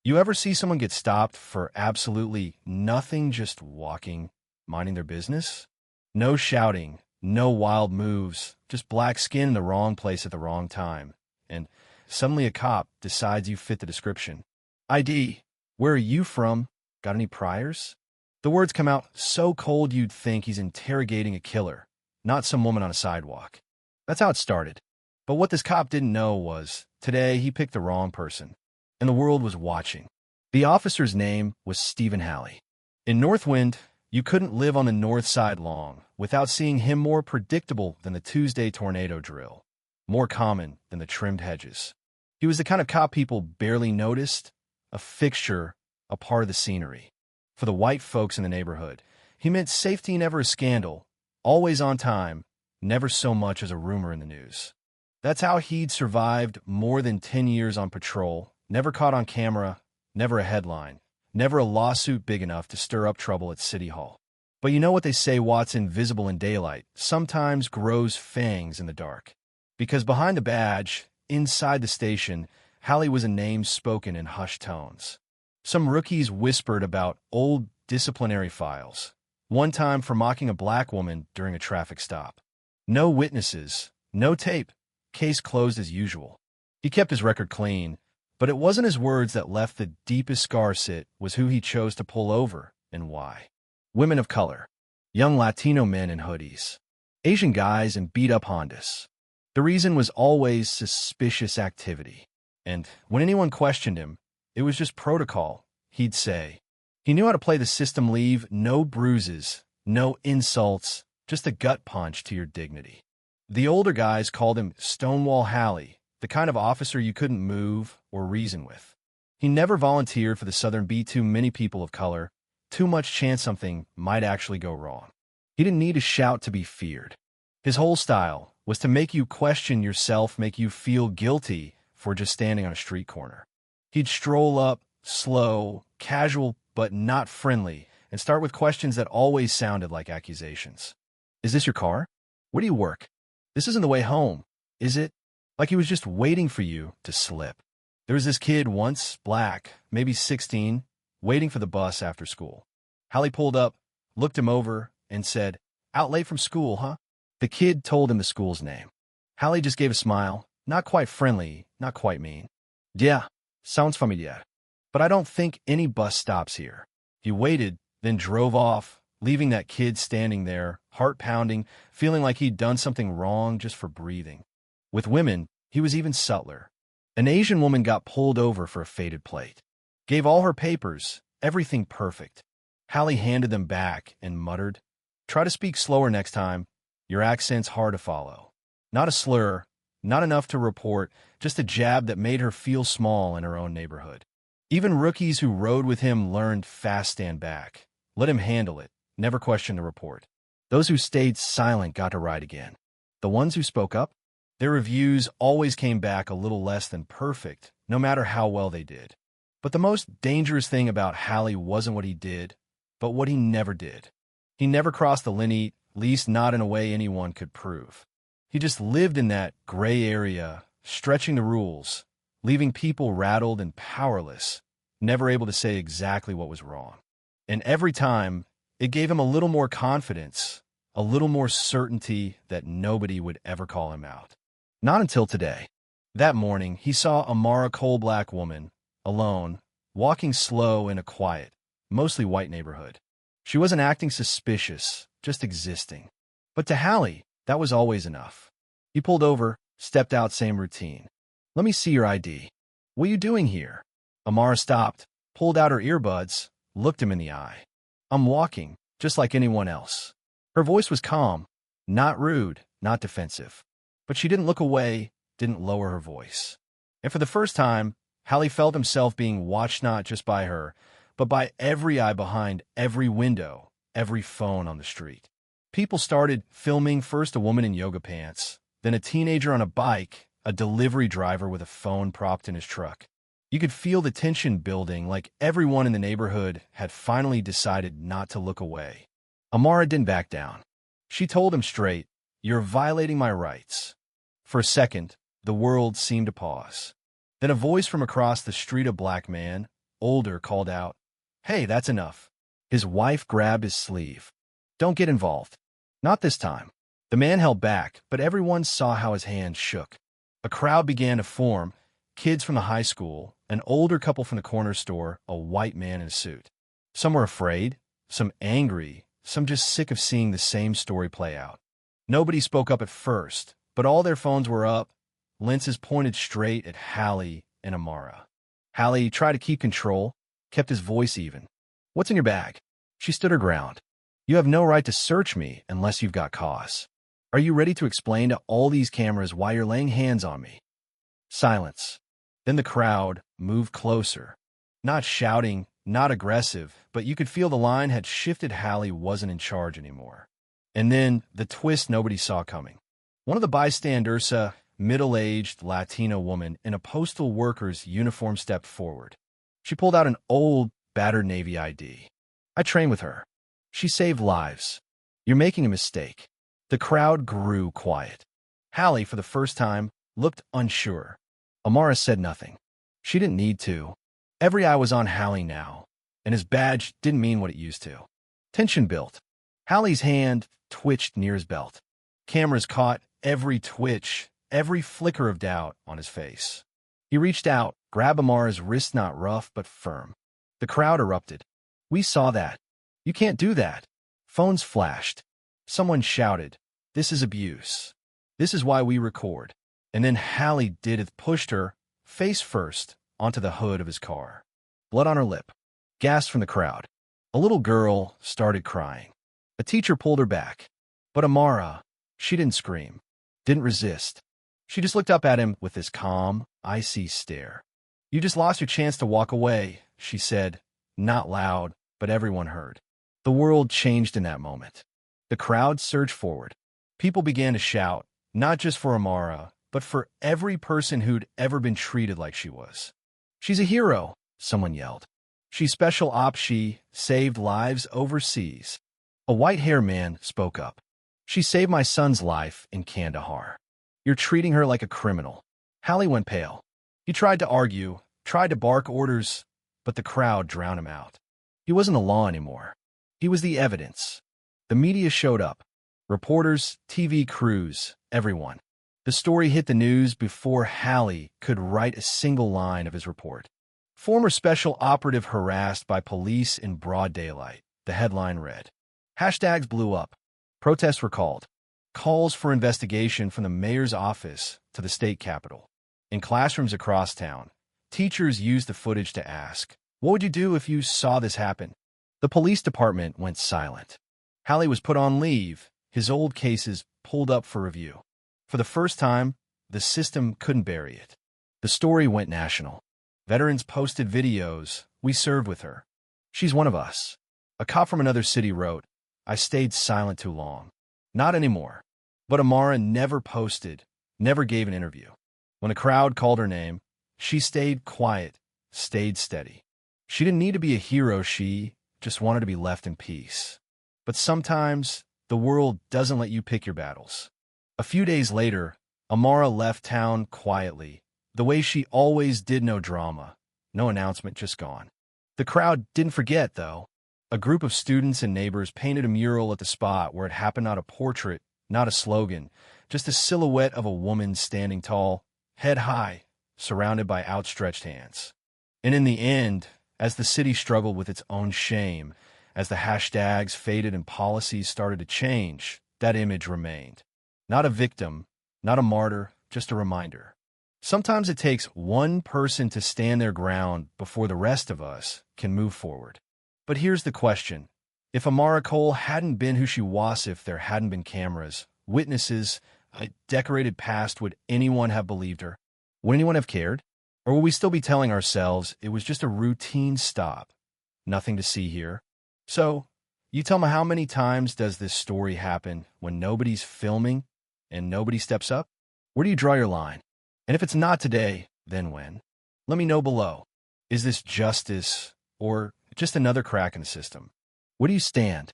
You ever see someone get stopped for absolutely nothing, just walking, minding their business? No shouting, no wild moves, just black skin in the wrong place at the wrong time. And suddenly a cop decides you fit the description. ID, where are you from? Got any priors? The words come out so cold you'd think he's interrogating a killer, not some woman on a sidewalk. That's how it started. But what this cop didn't know was, today he picked the wrong person, and the world was watching. The officer's name was Stephen Halley. In Northwind, you couldn't live on the north side long without seeing him more predictable than the Tuesday tornado drill, more common than the trimmed hedges. He was the kind of cop people barely noticed, a fixture, a part of the scenery. For the white folks in the neighborhood, he meant safety, never a scandal, always on time, never so much as a rumor in the news. That's how he'd survived more than 10 years on patrol, never caught on camera, never a headline, never a lawsuit big enough to stir up trouble at City Hall. But you know what they say, what's invisible in daylight sometimes grows fangs in the dark. Because behind the badge, inside the station, Halley was a name spoken in hushed tones. Some rookies whispered about old disciplinary files, one time for mocking a black woman during a traffic stop. No witnesses, no tape, case closed as usual. He kept his record clean, but it wasn't his words that left the deepest scars. It was who he chose to pull over and why. Women of color, young Latino men in hoodies, Asian guys in beat-up Hondas. The reason was always suspicious activity. And when anyone questioned him, it was just protocol, he'd say. He knew how to play the system, leave no bruises, no insults, just a gut punch to your dignity. The older guys called him Stonewall Halley, the kind of officer you couldn't move or reason with. He never volunteered for the Southern B. Too many people of color, too much chance something might actually go wrong. He didn't need to shout to be feared. His whole style was to make you question yourself, make you feel guilty for just standing on a street corner. He'd stroll up, slow, casual, but not friendly, and start with questions that always sounded like accusations. Is this your car? Where do you work? This isn't the way home, is it? Like he was just waiting for you to slip. There was this kid once, black, maybe 16, waiting for the bus after school. Halley pulled up, looked him over, and said, "Out late from school, huh?" The kid told him the school's name. Halley just gave a smile, not quite friendly, not quite mean. "Yeah, sounds familiar. But I don't think any bus stops here." He waited, then drove off, leaving that kid standing there, heart pounding, feeling like he'd done something wrong just for breathing. With women, he was even subtler. An Asian woman got pulled over for a faded plate. Gave all her papers, everything perfect. Halley handed them back and muttered, "Try to speak slower next time. Your accent's hard to follow." Not a slur, not enough to report, just a jab that made her feel small in her own neighborhood. Even rookies who rode with him learned fast stand back. Let him handle it, never question the report. Those who stayed silent got to ride again. The ones who spoke up, their reviews always came back a little less than perfect, no matter how well they did. But the most dangerous thing about Halley wasn't what he did, but what he never did. He never crossed the line, at least not in a way anyone could prove. He just lived in that gray area, stretching the rules, leaving people rattled and powerless, never able to say exactly what was wrong. And every time, it gave him a little more confidence, a little more certainty that nobody would ever call him out. Not until today. That morning, he saw a Mara coal-black woman, alone, walking slow in a quiet, mostly white neighborhood. She wasn't acting suspicious, just existing. But to Halley, that was always enough. He pulled over, stepped out, same routine. "Let me see your ID. What are you doing here?" Amara stopped, pulled out her earbuds, looked him in the eye. "I'm walking, just like anyone else." Her voice was calm, not rude, not defensive. But she didn't look away, didn't lower her voice. And for the first time, Halley felt himself being watched not just by her, but by every eye behind every window, every phone on the street. People started filming, first a woman in yoga pants, then a teenager on a bike, a delivery driver with a phone propped in his truck. You could feel the tension building, like everyone in the neighborhood had finally decided not to look away. Amara didn't back down. She told him straight, "You're violating my rights." For a second, the world seemed to pause. Then a voice from across the street, a black man, older, called out, "Hey, that's enough." His wife grabbed his sleeve. "Don't get involved." "Not this time." The man held back, but everyone saw how his hand shook. A crowd began to form, kids from the high school, an older couple from the corner store, a white man in a suit. Some were afraid, some angry, some just sick of seeing the same story play out. Nobody spoke up at first, but all their phones were up, lenses pointed straight at Hallie and Amara. Hallie tried to keep control, kept his voice even. "What's in your bag?" She stood her ground. "You have no right to search me unless you've got cause. Are you ready to explain to all these cameras why you're laying hands on me?" Silence. Then the crowd moved closer. Not shouting, not aggressive, but you could feel the line had shifted. Hallie wasn't in charge anymore. And then the twist nobody saw coming. One of the bystanders, a middle-aged Latino woman in a postal worker's uniform, stepped forward. She pulled out an old, battered Navy ID. "I trained with her. She saved lives. You're making a mistake." The crowd grew quiet. Hallie, for the first time, looked unsure. Amara said nothing. She didn't need to. Every eye was on Hallie now, and his badge didn't mean what it used to. Tension built. Hallie's hand twitched near his belt. Cameras caught every twitch, every flicker of doubt on his face. He reached out, grabbed Amara's wrist, not rough but firm. The crowd erupted. "We saw that. You can't do that." Phones flashed. Someone shouted, "This is abuse. This is why we record." And then Hallie did it, pushed her, face first, onto the hood of his car. Blood on her lip. Gasps from the crowd. A little girl started crying. A teacher pulled her back. But Amara, she didn't scream, didn't resist. She just looked up at him with this calm, icy stare. "You just lost your chance to walk away," she said, not loud, but everyone heard. The world changed in that moment. The crowd surged forward. People began to shout, not just for Amara, but for every person who'd ever been treated like she was. "She's a hero," someone yelled. "She's special ops. She saved lives overseas." A white-haired man spoke up. "She saved my son's life in Kandahar. You're treating her like a criminal." Hallie went pale. He tried to argue, tried to bark orders, but the crowd drowned him out. He wasn't the law anymore. He was the evidence. The media showed up. Reporters, TV crews, everyone. The story hit the news before Hallie could write a single line of his report. "Former special operative harassed by police in broad daylight," the headline read. Hashtags blew up. Protests were called. Calls for investigation from the mayor's office to the state capitol. In classrooms across town, teachers used the footage to ask, "What would you do if you saw this happen?" The police department went silent. Hallie was put on leave, his old cases pulled up for review. For the first time, the system couldn't bury it. The story went national. Veterans posted videos. "We served with her. She's one of us." A cop from another city wrote, "I stayed silent too long." Not anymore. But Amara never posted, never gave an interview. When the crowd called her name, she stayed quiet, stayed steady. She didn't need to be a hero, she just wanted to be left in peace. But sometimes, the world doesn't let you pick your battles. A few days later, Amara left town quietly, the way she always did. No drama, no announcement, just gone. The crowd didn't forget, though. A group of students and neighbors painted a mural at the spot where it happened, not a portrait, not a slogan, just a silhouette of a woman standing tall, head high, surrounded by outstretched hands. And in the end, as the city struggled with its own shame, as the hashtags faded and policies started to change, that image remained. Not a victim, not a martyr, just a reminder. Sometimes it takes one person to stand their ground before the rest of us can move forward. But here's the question. If Amara Cole hadn't been who she was, if there hadn't been cameras, witnesses, a decorated past, would anyone have believed her? Would anyone have cared? Or will we still be telling ourselves it was just a routine stop? Nothing to see here. So, you tell me, how many times does this story happen when nobody's filming and nobody steps up? Where do you draw your line? And if it's not today, then when? Let me know below. Is this justice or just another crack in the system? Where do you stand?